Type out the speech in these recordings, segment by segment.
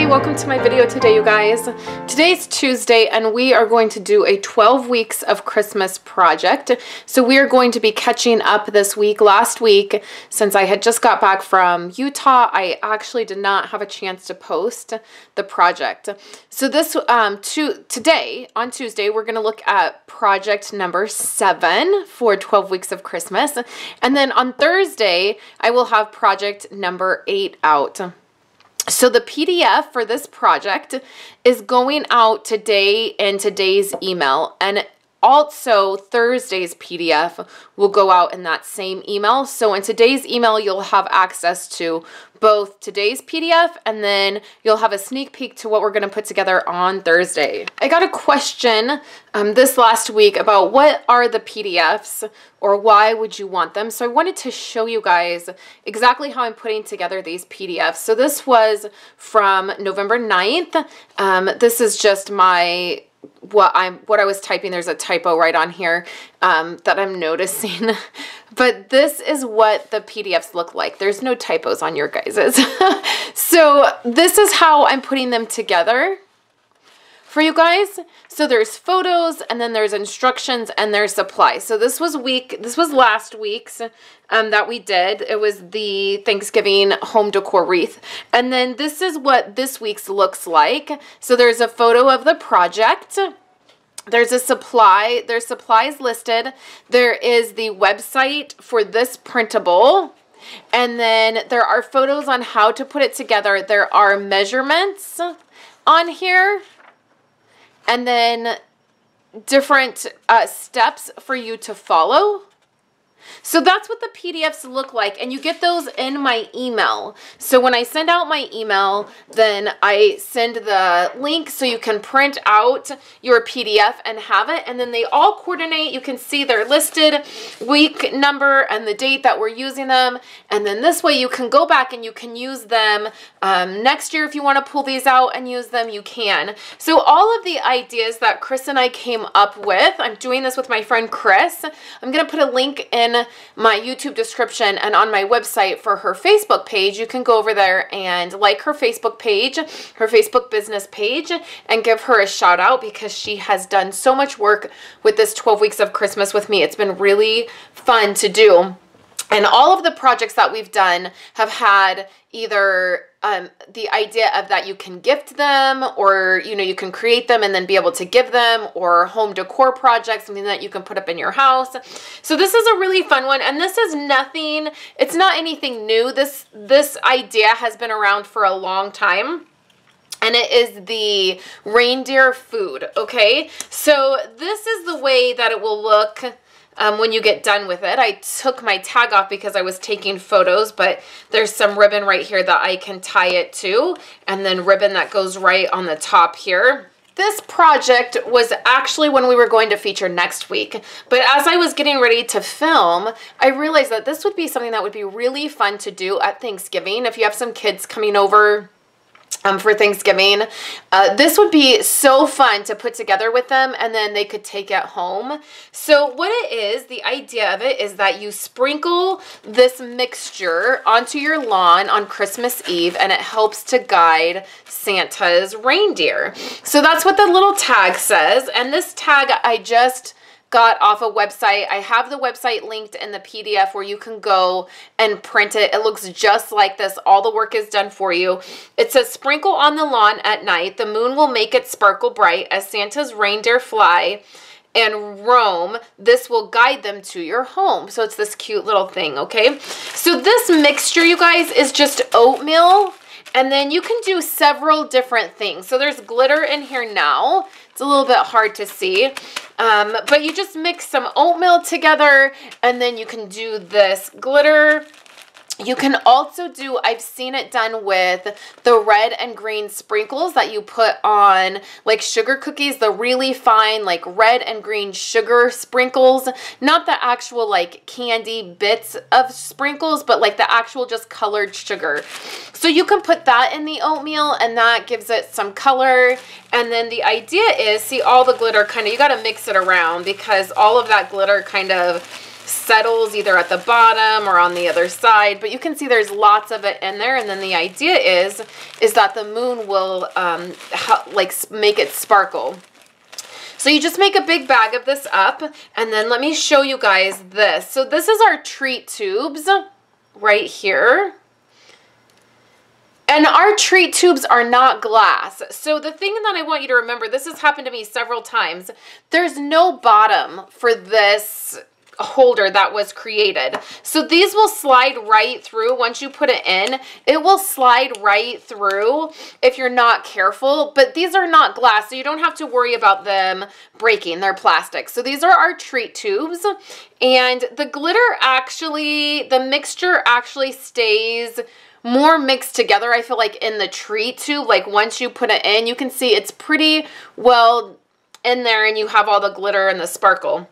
Welcome to my video today, you guys. Today's Tuesday and we are going to do a 12 weeks of Christmas project. So we are going to be catching up this week. Last week, since I had just got back from Utah, I actually did not have a chance to post the project. So this today, on Tuesday, we're going to look at project number 7 for 12 weeks of Christmas. And then on Thursday, I will have project number 8 out. So the PDF for this project is going out today in today's email, and also Thursday's PDF will go out in that same email. So in today's email, you'll have access to both today's PDF and then you'll have a sneak peek to what we're going to put together on Thursday. I got a question this last week about what are the PDFs or why would you want them? So I wanted to show you guys exactly how I'm putting together these PDFs. So this was from November 9th. This is just my what I was typing. There's a typo right on here that I'm noticing. But this is what the PDFs look like. There's no typos on your guys's. So this is how I'm putting them together for you guys. So there's photos and then there's instructions and there's supplies. So this was last week's that we did. It was the Thanksgiving home decor wreath. And then this is what this week's looks like. So there's a photo of the project. There's a supply, there's supplies listed. There is the website for this printable. And then there are photos on how to put it together. There are measurements on here. And then different steps for you to follow. So that's what the PDFs look like, and you get those in my email. So when I send out my email, then I send the link so you can print out your PDF and have it, and then they all coordinate. You can see they're listed, week number and the date that we're using them, and then this way you can go back and you can use them next year. If you want to pull these out and use them, you can. So all of the ideas that Chris and I came up with, I'm doing this with my friend Chris. I'm going to put a link in my YouTube description and on my website for her Facebook page. You can go over there and like her Facebook page, her Facebook business page, and give her a shout out because she has done so much work with this 12 weeks of Christmas with me. It's been really fun to do. And all of the projects that we've done have had either the idea of that you can gift them, or, you know, you can create them and then be able to give them, or home decor projects, something that you can put up in your house. So this is a really fun one, and this is nothing, it's not anything new. This idea has been around for a long time. And it is the Reindeer Food, okay? So this is the way that it will look when you get done with it. I took my tag off because I was taking photos, but there's some ribbon right here that I can tie it to, and then ribbon that goes right on the top here. This project was actually when we were going to feature next week, but as I was getting ready to film, I realized that this would be something that would be really fun to do at Thanksgiving. If you have some kids coming over for Thanksgiving, this would be so fun to put together with them, and then they could take it home. So what it is, the idea of it is that you sprinkle this mixture onto your lawn on Christmas Eve, and it helps to guide Santa's reindeer. So that's what the little tag says, and this tag I just got off a website. I have the website linked in the PDF where you can go and print it. It looks just like this. All the work is done for you. It says, sprinkle on the lawn at night. The moon will make it sparkle bright as Santa's reindeer fly and roam. This will guide them to your home. So it's this cute little thing, okay? So this mixture, you guys, is just oatmeal. And then you can do several different things. So there's glitter in here now. It's a little bit hard to see. But you just mix some oatmeal together, and then you can do this glitter. You can also do, I've seen it done with the red and green sprinkles that you put on like sugar cookies, the really fine like red and green sugar sprinkles, not the actual like candy bits of sprinkles, but like the actual just colored sugar. So you can put that in the oatmeal and that gives it some color. And then the idea is, see all the glitter kind of, you got to mix it around because all of that glitter kind of settles either at the bottom or on the other side, but you can see there's lots of it in there. And then the idea is that the moon will like make it sparkle. So you just make a big bag of this up, and then let me show you guys this. So this is our treat tubes right here. And our treat tubes are not glass. So the thing that I want you to remember, this has happened to me several times, there's no bottom for this holder that was created. So these will slide right through once you put it in. It will slide right through if you're not careful, but these are not glass, so you don't have to worry about them breaking. They're plastic. So these are our treat tubes, and the glitter actually, the mixture actually stays more mixed together, I feel like, in the treat tube. Like once you put it in, you can see it's pretty well in there and you have all the glitter and the sparkle.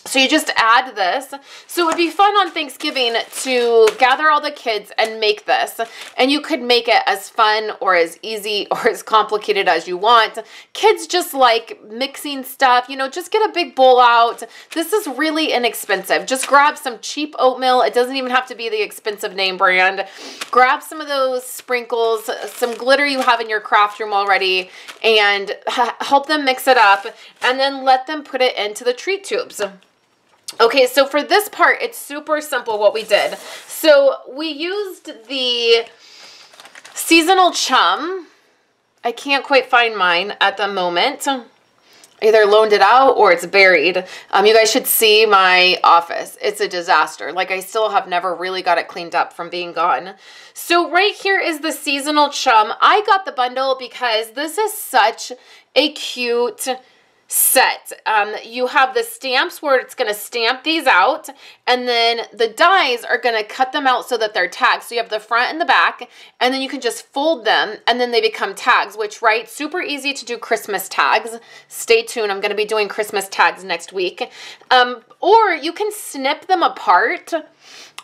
So you just add this. So it would be fun on Thanksgiving to gather all the kids and make this. And you could make it as fun or as easy or as complicated as you want. Kids just like mixing stuff, you know, just get a big bowl out. This is really inexpensive. Just grab some cheap oatmeal. It doesn't even have to be the expensive name brand. Grab some of those sprinkles, some glitter you have in your craft room already, and help them mix it up, and then let them put it into the treat tubes. Okay, so for this part, it's super simple what we did. So we used the seasonal chum. I can't quite find mine at the moment. Either loaned it out or it's buried. You guys should see my office. It's a disaster. Like, I still have never really got it cleaned up from being gone. So right here is the seasonal chum. I got the bundle because this is such a cute set. You have the stamps where it's going to stamp these out, and then the dies are going to cut them out so that they're tagged. So you have the front and the back, and then you can just fold them and then they become tags, which, right, super easy to do Christmas tags. Stay tuned. I'm going to be doing Christmas tags next week. Or you can snip them apart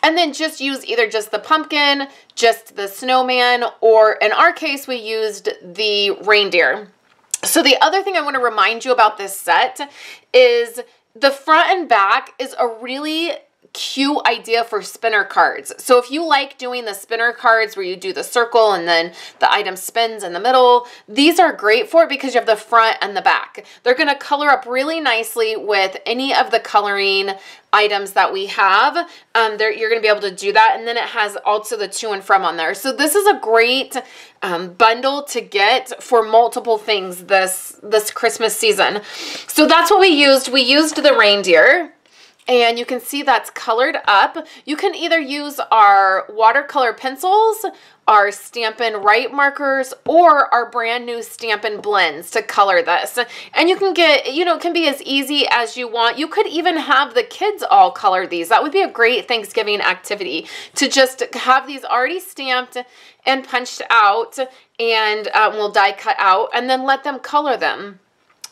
and then just use either just the pumpkin, just the snowman, or in our case, we used the reindeer. So the other thing I want to remind you about this set is the front and back is a really cute idea for spinner cards. So if you like doing the spinner cards where you do the circle and then the item spins in the middle, these are great for it because you have the front and the back. They're going to color up really nicely with any of the coloring items that we have. You're going to be able to do that. And then it has also the to and from on there. So this is a great bundle to get for multiple things this Christmas season. So that's what we used. We used the reindeer. And you can see that's colored up. You can either use our watercolor pencils, our Stampin' Write markers, or our brand new Stampin' Blends to color this. And you can get, you know, it can be as easy as you want. You could even have the kids all color these. That would be a great Thanksgiving activity, to just have these already stamped and punched out, and we'll die cut out, and then let them color them.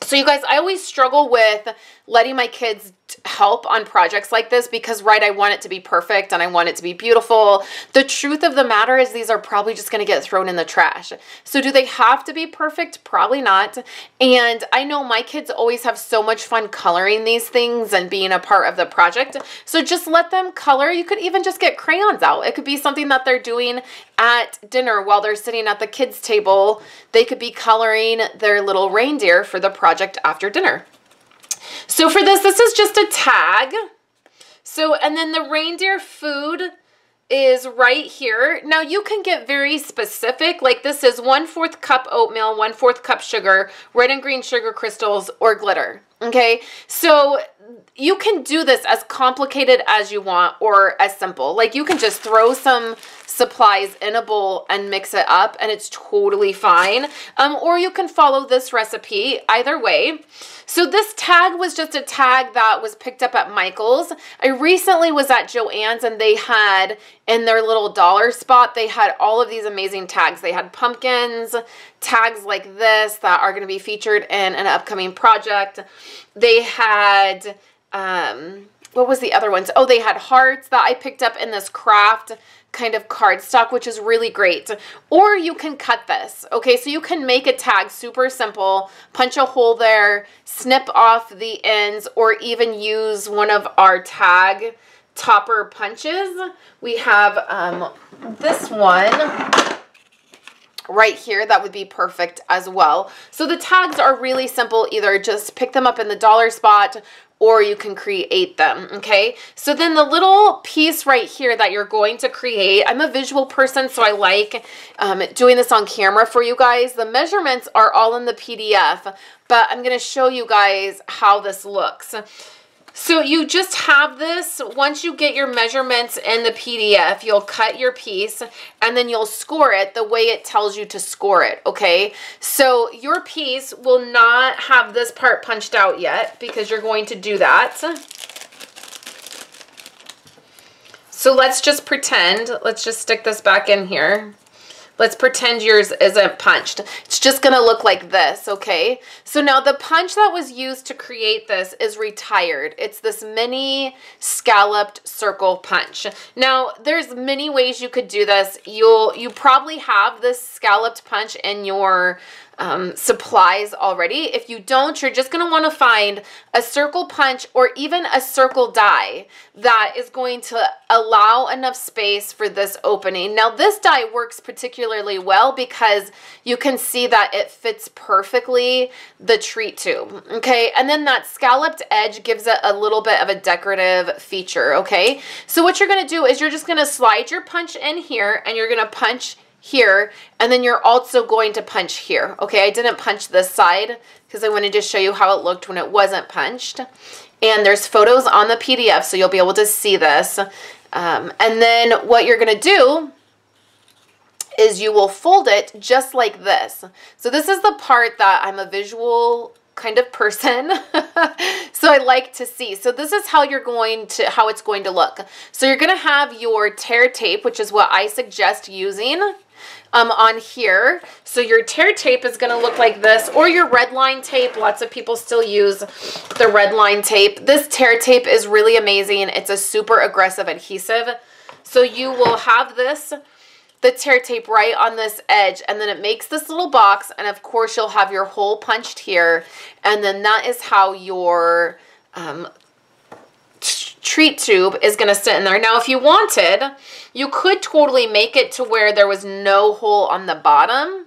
So you guys, I always struggle with letting my kids help on projects like this because, right, I want it to be perfect and I want it to be beautiful. The truth of the matter is these are probably just going to get thrown in the trash. So do they have to be perfect? Probably not. And I know my kids always have so much fun coloring these things and being a part of the project. So just let them color. You could even just get crayons out. It could be something that they're doing at dinner while they're sitting at the kids' table. They could be coloring their little reindeer for the project after dinner. So for this is just a tag. So, and then the Reindeer Food is right here. Now you can get very specific, like this is 1/4 cup oatmeal, 1/4 cup sugar, red and green sugar crystals, or glitter. Okay, so you can do this as complicated as you want or as simple. Like you can just throw some supplies in a bowl and mix it up and it's totally fine. Or you can follow this recipe, either way. So this tag was just a tag that was picked up at Michael's. I recently was at Joann's and they had, in their little dollar spot, they had all of these amazing tags. They had pumpkins, tags like this that are going to be featured in an upcoming project. They had, what was the other ones? Oh, they had hearts that I picked up in this craft kind of cardstock, which is really great. Or you can cut this, okay? So you can make a tag super simple, punch a hole there, snip off the ends, or even use one of our tag topper punches. We have this one right here that would be perfect as well. So the tags are really simple. Either just pick them up in the dollar spot or you can create them, okay? So then the little piece right here that you're going to create, I'm a visual person, so I like doing this on camera for you guys. The measurements are all in the PDF, but I'm gonna show you guys how this looks. So you just have this, once you get your measurements in the PDF, you'll cut your piece and then you'll score it the way it tells you to score it, okay? So your piece will not have this part punched out yet because you're going to do that. So let's just pretend, let's just stick this back in here. Let's pretend yours isn't punched. It's just gonna look like this, okay? So now the punch that was used to create this is retired. It's this mini scalloped circle punch. Now, there's many ways you could do this. You probably have this scalloped punch in your supplies already. If you don't, you're just going to want to find a circle punch or even a circle die that is going to allow enough space for this opening. Now this die works particularly well because you can see that it fits perfectly the treat tube, okay? And then that scalloped edge gives it a little bit of a decorative feature, okay? So what you're going to do is you're just going to slide your punch in here and you're going to punch here, and then you're also going to punch here. Okay, I didn't punch this side because I wanted to show you how it looked when it wasn't punched. And there's photos on the PDF, so you'll be able to see this. And then what you're gonna do is you will fold it just like this. So this is the part that I'm a visual kind of person, so I like to see. So this is how how it's going to look. So you're gonna have your tear tape, which is what I suggest using on here. So your tear tape is gonna look like this, or your red line tape. Lots of people still use the red line tape. This tear tape is really amazing. It's a super aggressive adhesive. So you will have the tear tape right on this edge, and then it makes this little box, and of course you'll have your hole punched here, and then that is how your treat tube is going to sit in there. Now if you wanted, you could totally make it to where there was no hole on the bottom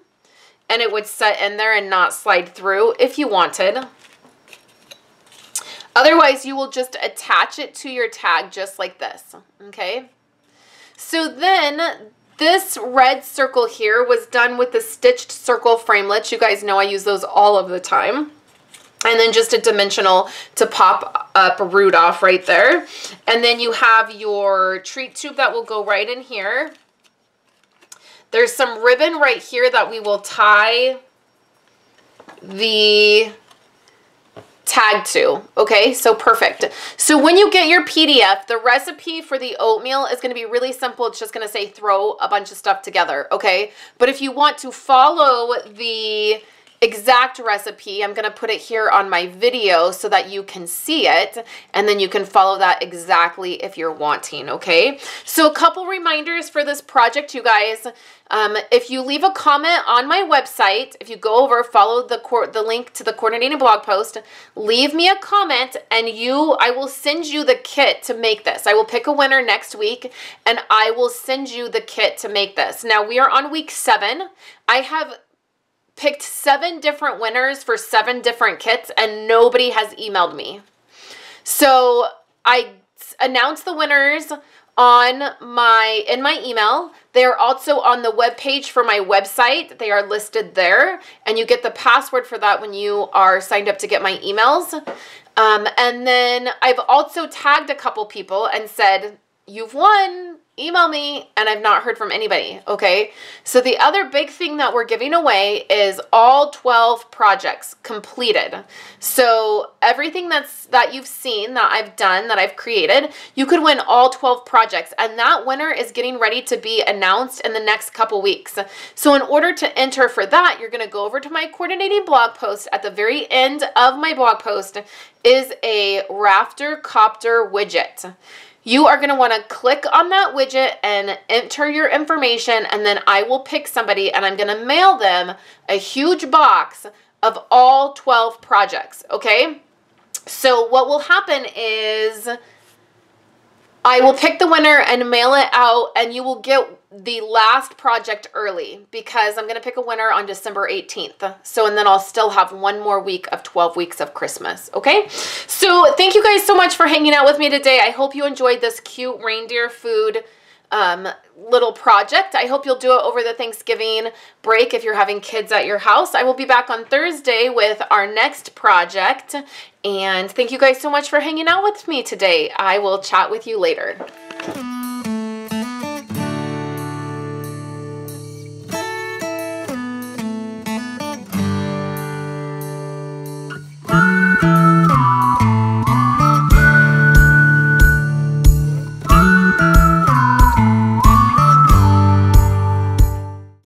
and it would set in there and not slide through if you wanted. Otherwise you will just attach it to your tag just like this, okay? So then this red circle here was done with the stitched circle framelits. You guys know I use those all of the time. And then just a dimensional to pop up a root off right there. And then you have your treat tube that will go right in here. There's some ribbon right here that we will tie the tag to, okay? So perfect. So when you get your PDF, the recipe for the oatmeal is going to be really simple. It's just going to say throw a bunch of stuff together, okay? But if you want to follow the exact recipe, I'm going to put it here on my video so that you can see it, and then you can follow that exactly if you're wanting, okay? So a couple reminders for this project, you guys. If you leave a comment on my website, if you go over, follow the link to the coordinating blog post, leave me a comment, and I will send you the kit to make this. I will pick a winner next week, and I will send you the kit to make this. Now, we are on week 7. I have picked 7 different winners for 7 different kits, and nobody has emailed me. So I announced the winners in my email. They are also on the webpage for my website. They are listed there, and you get the password for that when you are signed up to get my emails. And then I've also tagged a couple people and said, you've won, email me, and I've not heard from anybody, okay? So the other big thing that we're giving away is all 12 projects completed. So everything that you've seen, that I've done, that I've created, you could win all 12 projects, and that winner is getting ready to be announced in the next couple weeks. So in order to enter for that, you're gonna go over to my coordinating blog post. At the very end of my blog post is a rafter copter widget. You are going to want to click on that widget and enter your information, and then I will pick somebody and I'm going to mail them a huge box of all 12 projects, okay? So what will happen is I will pick the winner and mail it out, and you will get the last project early because I'm going to pick a winner on December 18th. So, and then I'll still have one more week of 12 weeks of Christmas, okay? So thank you guys so much for hanging out with me today. I hope you enjoyed this cute reindeer food little project. I hope you'll do it over the Thanksgiving break if you're having kids at your house. I will be back on Thursday with our next project. And thank you guys so much for hanging out with me today. I will chat with you later.